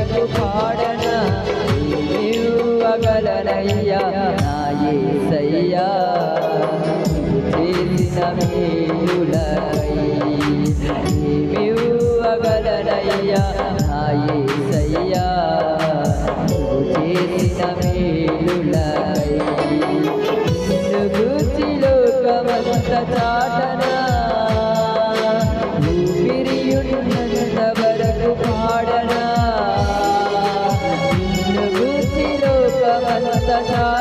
వరకు పాడనా ఇవ్వగలనయ్యా నా యేసయ్యా చేసిన మేలులకై ఇవ్వగలనయ్యా నా యేసయ్యా చేసిన మేలులకై నిన్ను గూర్చి లోకమంత చాటనా ఊపిరియున్నంత వరకు పాడనా నిన్ను గూర్చి లోకమంత చాటనా